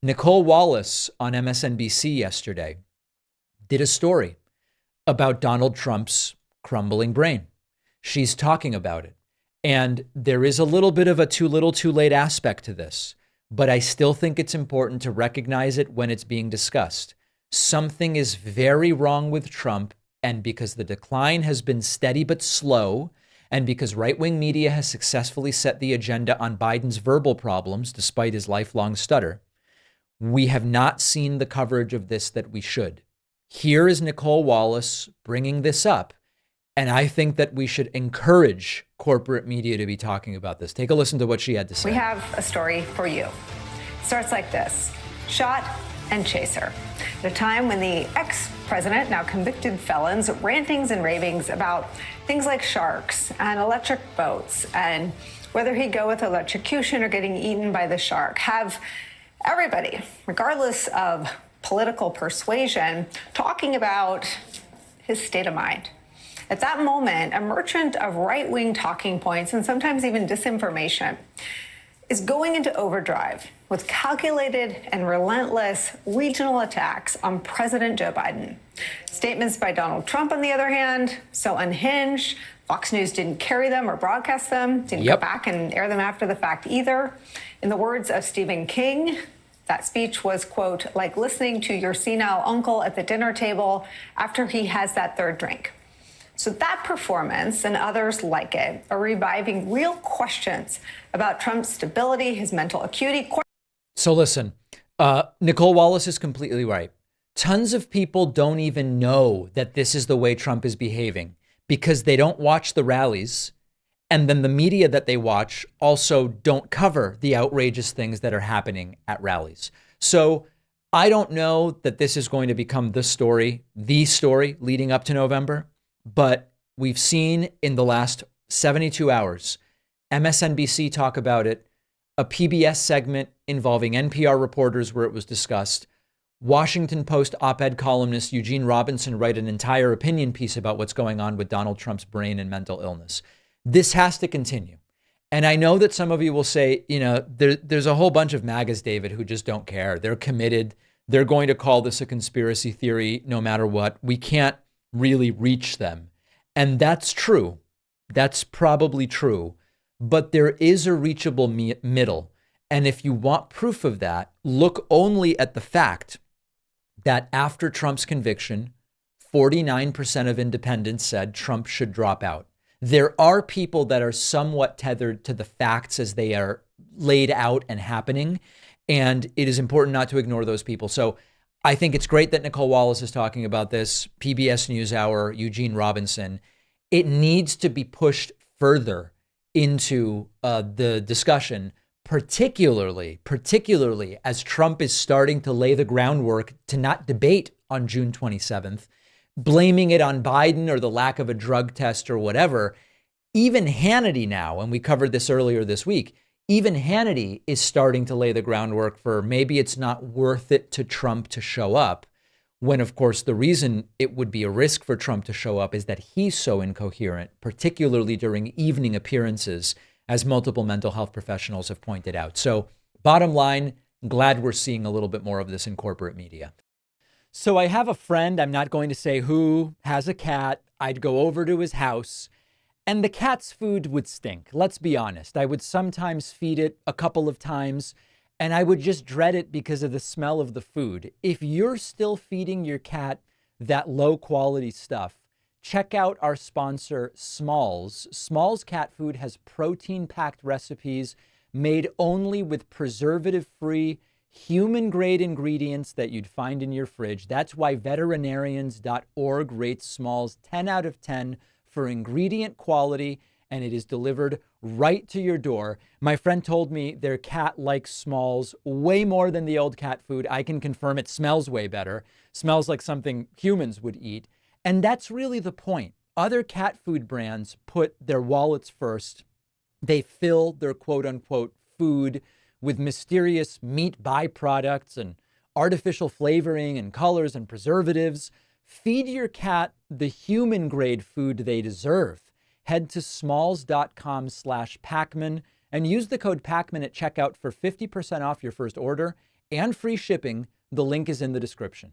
Nicole Wallace on MSNBC yesterday did a story about Donald Trump's crumbling brain. She's talking about it. And there is a little bit of a too little too late aspect to this, but I still think it's important to recognize it when it's being discussed. Something is very wrong with Trump, and because the decline has been steady but slow, and because right-wing media has successfully set the agenda on Biden's verbal problems, despite his lifelong stutter, we have not seen the coverage of this that we should. Here is Nicole Wallace bringing this up, and I think that we should encourage corporate media to be talking about this. Take a listen to what she had to say. We have a story for you. It starts like this: shot and chaser. At a time when the ex-president, now convicted felons, rantings and ravings about things like sharks and electric boats and whether he'd go with electrocution or getting eaten by the shark, have everybody, regardless of political persuasion, talking about his state of mind. At that moment, a merchant of right-wing talking points and sometimes even disinformation is going into overdrive with calculated and relentless regional attacks on President Joe Biden. Statements by Donald Trump, on the other hand, so unhinged. Fox News didn't carry them or broadcast them, didn't go back and air them after the fact either. In the words of Stephen King, that speech was, quote, like listening to your senile uncle at the dinner table after he has that third drink. So that performance and others like it are reviving real questions about Trump's stability, his mental acuity. So listen, Nicole Wallace is completely right. Tons of people don't even know that this is the way Trump is behaving because they don't watch the rallies. And then the media that they watch also don't cover the outrageous things that are happening at rallies. So I don't know that this is going to become the story leading up to November. But we've seen in the last 72 hours, MSNBC talk about it, a PBS segment involving NPR reporters where it was discussed, Washington Post op-ed columnist Eugene Robinson write an entire opinion piece about what's going on with Donald Trump's brain and mental illness. This has to continue. And I know that some of you will say, there's a whole bunch of MAGAs, David, who just don't care. They're committed. They're going to call this a conspiracy theory no matter what. We can't really reach them. And that's true. That's probably true. But there is a reachable middle. And if you want proof of that, look only at the fact that after Trump's conviction, 49% of independents said Trump should drop out. There are people that are somewhat tethered to the facts as they are laid out and happening. And it is important not to ignore those people. So I think it's great that Nicole Wallace is talking about this. PBS NewsHour, Eugene Robinson. It needs to be pushed further into the discussion, particularly as Trump is starting to lay the groundwork to not debate on June 27th, blaming it on Biden or the lack of a drug test or whatever. Even Hannity now, and we covered this earlier this week, even Hannity is starting to lay the groundwork for maybe it's not worth it to Trump to show up, when, of course, the reason it would be a risk for Trump to show up is that he's so incoherent, particularly during evening appearances, as multiple mental health professionals have pointed out. So bottom line, glad we're seeing a little bit more of this in corporate media. So I have a friend, I'm not going to say who, has a cat. I'd go over to his house. And the cat's food would stink. Let's be honest. I would sometimes feed it a couple of times, and I would just dread it because of the smell of the food. If you're still feeding your cat that low quality stuff, check out our sponsor, Smalls. Smalls cat food has protein-packed recipes made only with preservative-free, human-grade ingredients that you'd find in your fridge. That's why veterinarians.org rates Smalls 10 out of 10 for ingredient quality, and it is delivered right to your door. My friend told me their cat likes Smalls way more than the old cat food. I can confirm it smells way better. Smells like something humans would eat. And that's really the point. Other cat food brands put their wallets first. They fill their quote unquote food with mysterious meat byproducts and artificial flavoring and colors and preservatives. Feed your cat the human grade food they deserve. Head to smalls.com/Pacman and use the code Pacman at checkout for 50% off your first order and free shipping. The link is in the description.